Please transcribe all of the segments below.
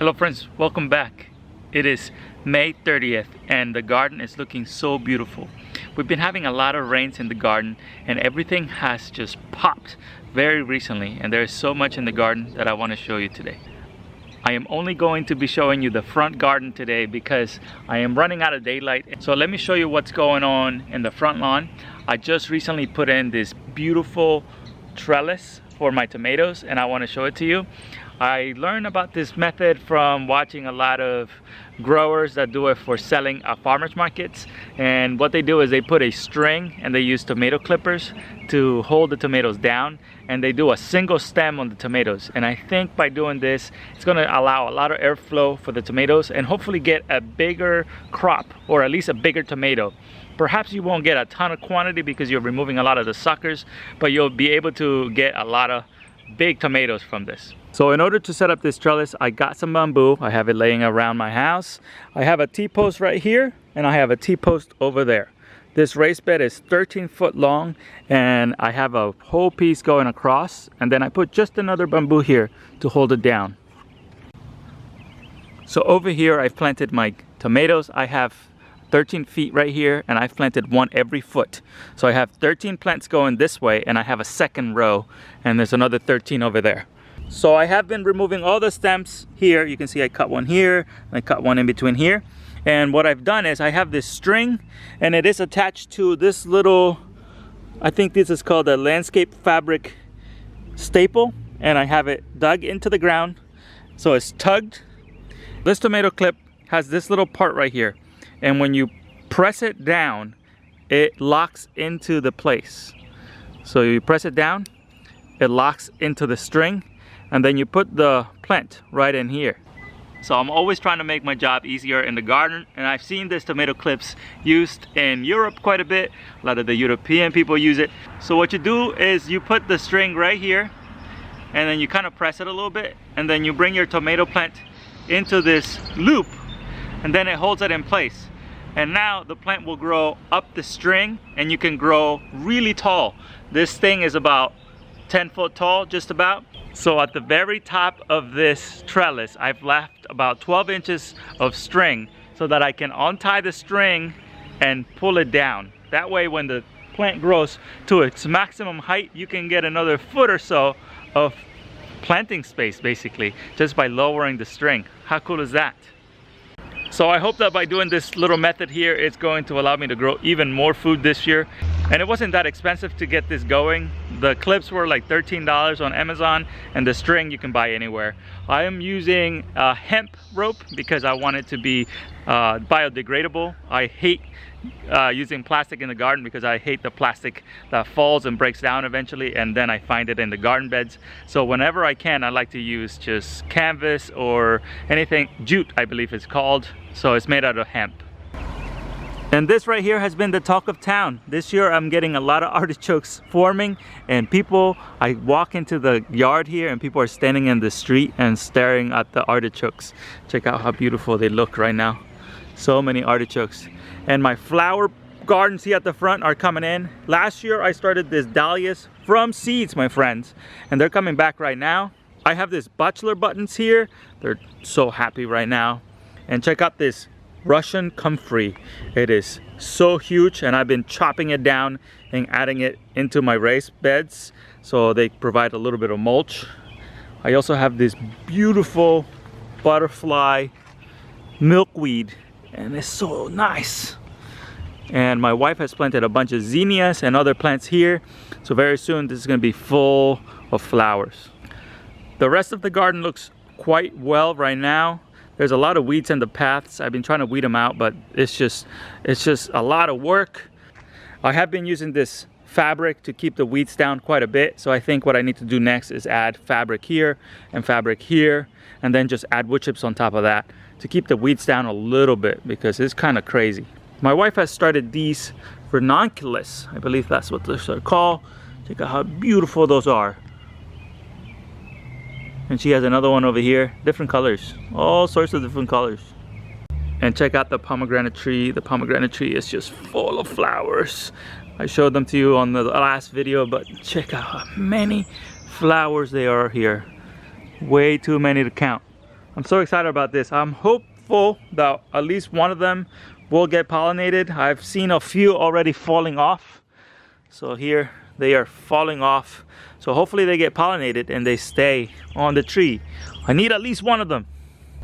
Hello friends, welcome back. It is May 30th and the garden is looking so beautiful. We've been having a lot of rains in the garden and everything has just popped very recently, and there is so much in the garden that I want to show you today. I am only going to be showing you the front garden today because I am running out of daylight. So let me show you what's going on in the front lawn. I just recently put in this beautiful trellis for my tomatoes and I want to show it to you. I learned about this method from watching a lot of growers that do it for selling at farmers markets, and what they do is they put a string and they use tomato clippers to hold the tomatoes down, and they do a single stem on the tomatoes. And I think by doing this it's going to allow a lot of airflow for the tomatoes and hopefully get a bigger crop, or at least a bigger tomato. Perhaps you won't get a ton of quantity because you're removing a lot of the suckers, but you'll be able to get a lot of big tomatoes from this. So in order to set up this trellis, I got some bamboo. I have it laying around my house. I have a T-post right here and I have a T-post over there. This raised bed is 13 foot long and I have a whole piece going across, and then I put just another bamboo here to hold it down. So over here I've planted my tomatoes. I have 13 feet right here and I've planted one every foot. So I have 13 plants going this way and I have a second row and there's another 13 over there. So I have been removing all the stems here. You can see I cut one here and I cut one in between here. And what I've done is I have this string and it is attached to this little, I think this is called a landscape fabric staple, and I have it dug into the ground so it's tugged. This tomato clip has this little part right here, and when you press it down it locks into the place. So you press it down, it locks into the string, and then you put the plant right in here. So I'm always trying to make my job easier in the garden, and I've seen this tomato clips used in Europe quite a bit. A lot of the European people use it. So what you do is you put the string right here and then you kind of press it a little bit, and then you bring your tomato plant into this loop and then it holds it in place. And now the plant will grow up the string and you can grow really tall. This thing is about 10 foot tall, just about. So at the very top of this trellis, I've left about 12 inches of string so that I can untie the string and pull it down. That way when the plant grows to its maximum height, you can get another foot or so of planting space basically, just by lowering the string. How cool is that? So I hope that by doing this little method here, it's going to allow me to grow even more food this year. And it wasn't that expensive to get this going. The clips were like $13 on Amazon, and the string you can buy anywhere. I am using a hemp rope because I want it to be biodegradable. I hate using plastic in the garden because I hate the plastic that falls and breaks down eventually, and then I find it in the garden beds. So whenever I can, I like to use just canvas or anything, jute I believe it's called. So it's made out of hemp. And this right here has been the talk of town. This year I'm getting a lot of artichokes forming, and people, I walk into the yard here and people are standing in the street and staring at the artichokes. Check out how beautiful they look right now. So many artichokes. And my flower gardens here at the front are coming in. Last year I started this dahlias from seeds, my friends, and they're coming back right now. I have this bachelor buttons here. They're so happy right now. And check out this Russian comfrey. It is so huge and I've been chopping it down and adding it into my raised beds so they provide a little bit of mulch. I also have this beautiful butterfly milkweed and it's so nice. And my wife has planted a bunch of zinnias and other plants here, so very soon this is going to be full of flowers. The rest of the garden looks quite well right now. There's a lot of weeds in the paths. I've been trying to weed them out, but it's just a lot of work. I have been using this fabric to keep the weeds down quite a bit. So I think what I need to do next is add fabric here, and then just add wood chips on top of that to keep the weeds down a little bit, because it's kind of crazy. My wife has started these ranunculus. I believe that's what they're called. Check out how beautiful those are. And she has another one over here, different colors, all sorts of different colors. And check out the pomegranate tree. The pomegranate tree is just full of flowers. I showed them to you on the last video, but check out how many flowers there are here. Way too many to count. I'm so excited about this. I'm hopeful that at least one of them will get pollinated. I've seen a few already falling off. So here they are falling off. So hopefully they get pollinated and they stay on the tree. I need at least one of them.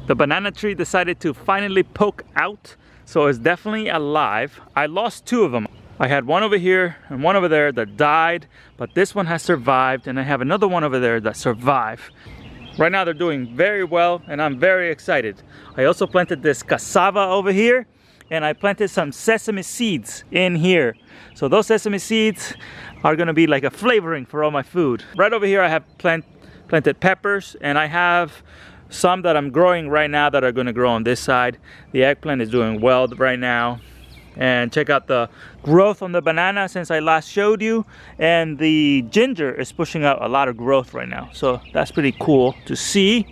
The banana tree decided to finally poke out. So it's definitely alive. I lost two of them. I had one over here and one over there that died, but this one has survived, and I have another one over there that survived. Right now they're doing very well and I'm very excited. I also planted this cassava over here, and I planted some sesame seeds in here. So those sesame seeds are gonna be like a flavoring for all my food. Right over here I have planted peppers, and I have some that I'm growing right now that are gonna grow on this side. The eggplant is doing well right now. And check out the growth on the banana since I last showed you. And the ginger is pushing out a lot of growth right now. So that's pretty cool to see.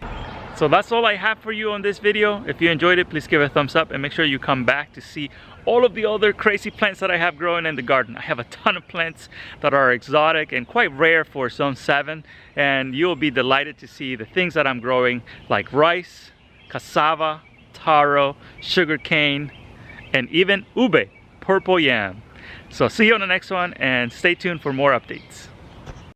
So that's all I have for you on this video. If you enjoyed it, please give it a thumbs up and make sure you come back to see all of the other crazy plants that I have growing in the garden. I have a ton of plants that are exotic and quite rare for Zone 7. And you'll be delighted to see the things that I'm growing, like rice, cassava, taro, sugarcane, and even ube, purple yam. So see you on the next one, and stay tuned for more updates.